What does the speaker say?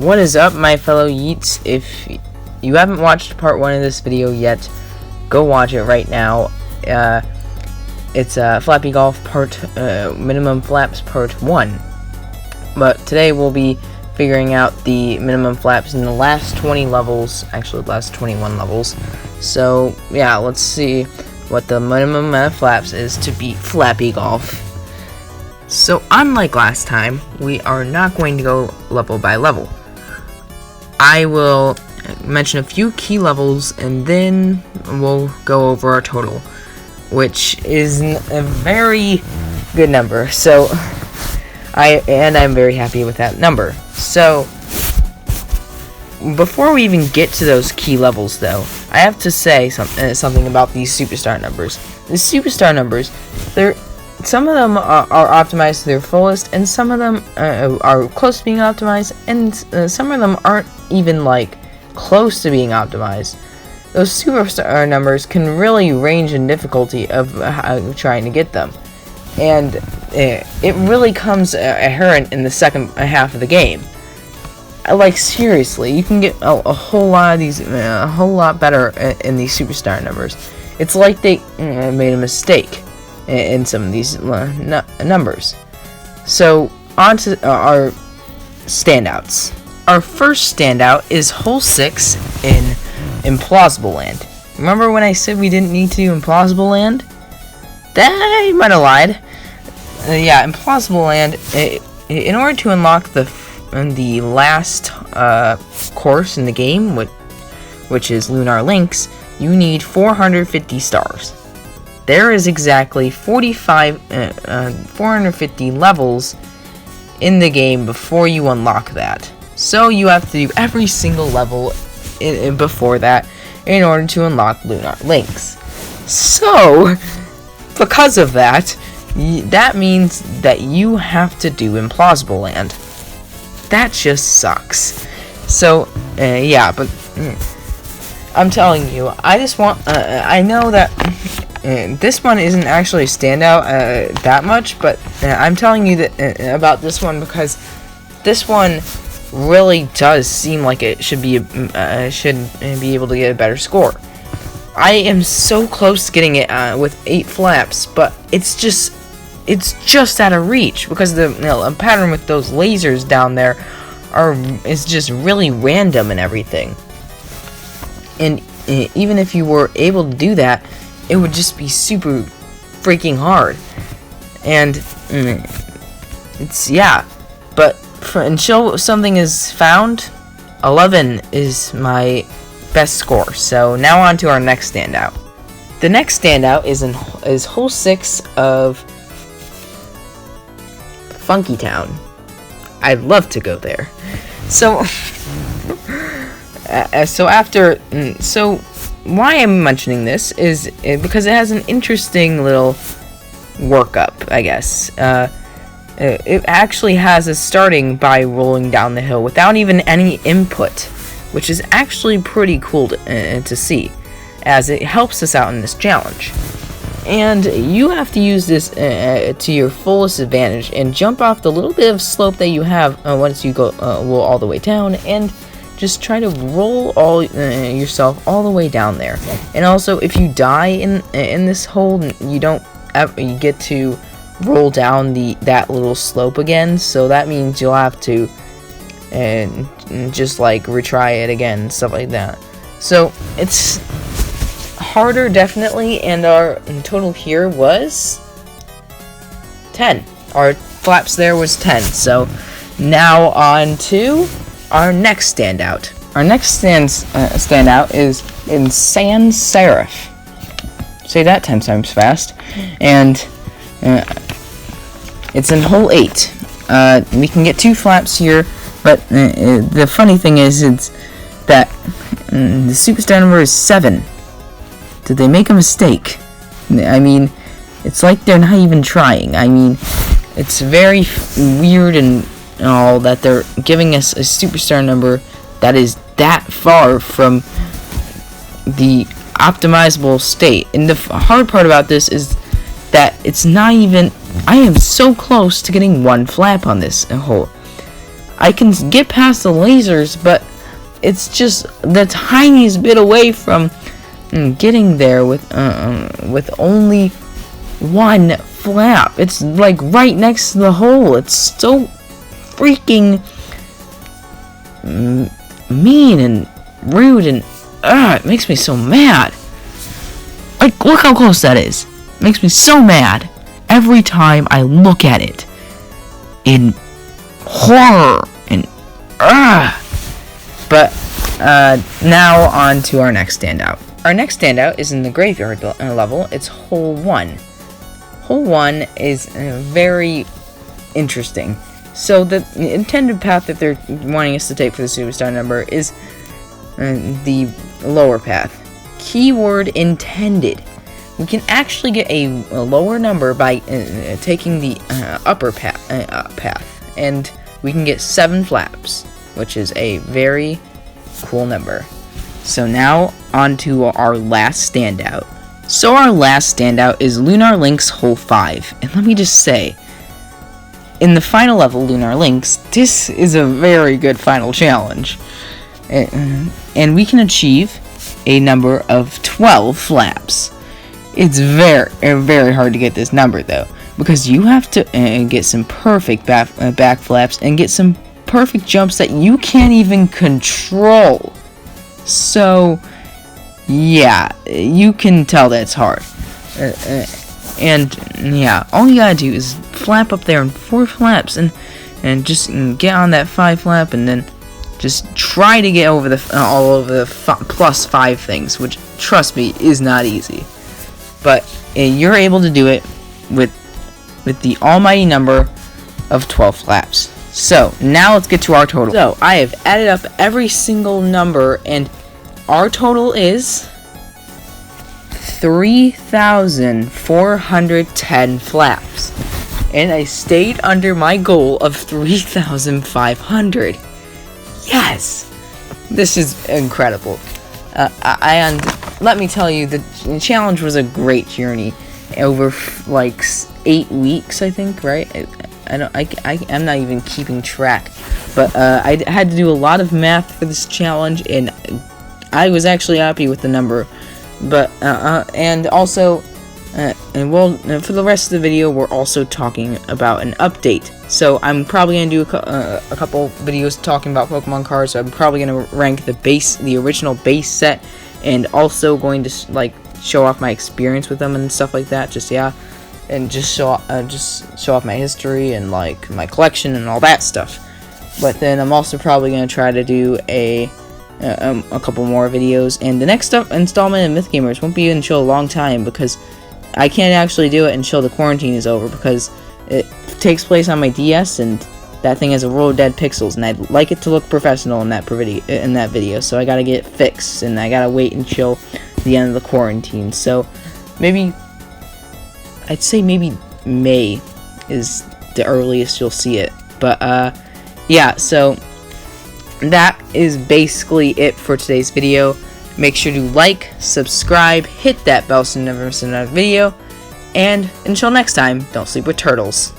What is up, my fellow Yeets? If you haven't watched part 1 of this video yet, go watch it right now. It's Flappy Golf Minimum Flaps part 1. But today we'll be figuring out the minimum flaps in the last 20 levels, actually the last 21 levels. So yeah, let's see what the minimum amount of flaps is to beat Flappy Golf. So unlike last time, we are not going to go level by level. I will mention a few key levels and then we'll go over our total, which is a very good number. So I'm very happy with that number. So before we even get to those key levels, though, I have to say something about these superstar numbers. The superstar numbers, some of them are optimized to their fullest, and some of them are close to being optimized, and some of them aren't even like close to being optimized. Those superstar numbers can really range in difficulty of trying to get them, and it really comes inherent in the second half of the game. Like seriously, you can get a whole lot of these, a whole lot better in these superstar numbers. It's like they made a mistake in some of these numbers. So on to our standouts. Our first standout is hole 6 in Implausible Land. Remember when I said we didn't need to do Implausible Land? I might have lied. Yeah, Implausible Land. In order to unlock the last course in the game, which is Lunar Links, you need 450 stars. There is exactly 450 levels in the game before you unlock that. So you have to do every single level before that in order to unlock Lunar Links. So, because of that, that means that you have to do Implausible Land. That just sucks. So, yeah, but I'm telling you, I just want, I know that this one isn't actually a standout that much, but I'm telling you that about this one because this one really does seem like it should be able to get a better score. I am so close to getting it with 8 flaps, but it's just out of reach because the pattern with those lasers down there is just really random and everything. And even if you were able to do that, it would just be super freaking hard. And but until something is found, 11 is my best score. So now on to our next standout. The next standout is hole 6 of Funky Town. I'd love to go there. So so why I'm mentioning this is because it has an interesting little workup, I guess. It actually has us starting by rolling down the hill without even any input, which is actually pretty cool to see, as it helps us out in this challenge. And you have to use this to your fullest advantage and jump off the little bit of slope that you have once you go roll all the way down, and just try to roll yourself all the way down there. And also, if you die in this hole, you get to roll down that little slope again. So that means you'll have to just like retry it again, stuff like that. So it's harder, definitely, and our total here was 10. Our flaps there was 10. So now on to our next standout. Our next standout is in Sans Serif. Say that 10 times fast. And it's in hole 8. We can get 2 flaps here, but the funny thing is it's that the superstar number is 7. Did they make a mistake? I mean, it's like they're not even trying. I mean, it's very weird and all that they're giving us a superstar number that is that far from the optimizable state. And the hard part about this is that it's not even, I am so close to getting 1 flap on this hole. I can get past the lasers, but it's just the tiniest bit away from getting there with only one flap. It's like right next to the hole. It's so freaking mean and rude, and it makes me so mad. Like, look how close that is. It makes me so mad every time I look at it in horror and But now on to our next standout. Our next standout is in the graveyard level. It's hole 1. Hole 1 is very interesting. So the intended path that they're wanting us to take for the superstar number is the lower path. Keyword intended. We can actually get a lower number by taking the upper path, and we can get 7 flaps, which is a very cool number. So now on to our last standout. So our last standout is Lunar Links Hole 5, and let me just say, in the final level, Lunar Links, this is a very good final challenge. And we can achieve a number of 12 flaps. It's very hard to get this number, though, because you have to get some perfect back flaps and get some perfect jumps that you can't even control. So, yeah, you can tell that it's hard. And yeah, all you gotta do is flap up there in 4 flaps and just get on that 5 flap, and then just try to get over all over the plus 5 things, which, trust me, is not easy. But you're able to do it with the almighty number of 12 flaps. So now let's get to our total. So I have added up every single number, and our total is 3,410 flaps, and I stayed under my goal of 3,500. Yes, this is incredible. Let me tell you, the challenge was a great journey over like 8 weeks, I think, right? I'm not even keeping track, but I had to do a lot of math for this challenge, and I was actually happy with the number. But and also, for the rest of the video, we're also talking about an update. So I'm probably gonna do a couple videos talking about Pokemon cards. So I'm probably gonna rank the original base set, and also going to show off my experience with them and stuff like that. And just show off my history and like my collection and all that stuff. But then I'm also probably gonna try to do a couple more videos, and the next installment of MythGamers won't be until a long time, because I can't actually do it until the quarantine is over, because it takes place on my DS, and that thing has a row of dead pixels, and I'd like it to look professional in that video, so I gotta get it fixed, and I gotta wait until the end of the quarantine. So I'd say maybe May is the earliest you'll see it. But yeah, so that is basically it for today's video. Make sure to like, subscribe, hit that bell so you never miss another video, and until next time, don't sleep with turtles.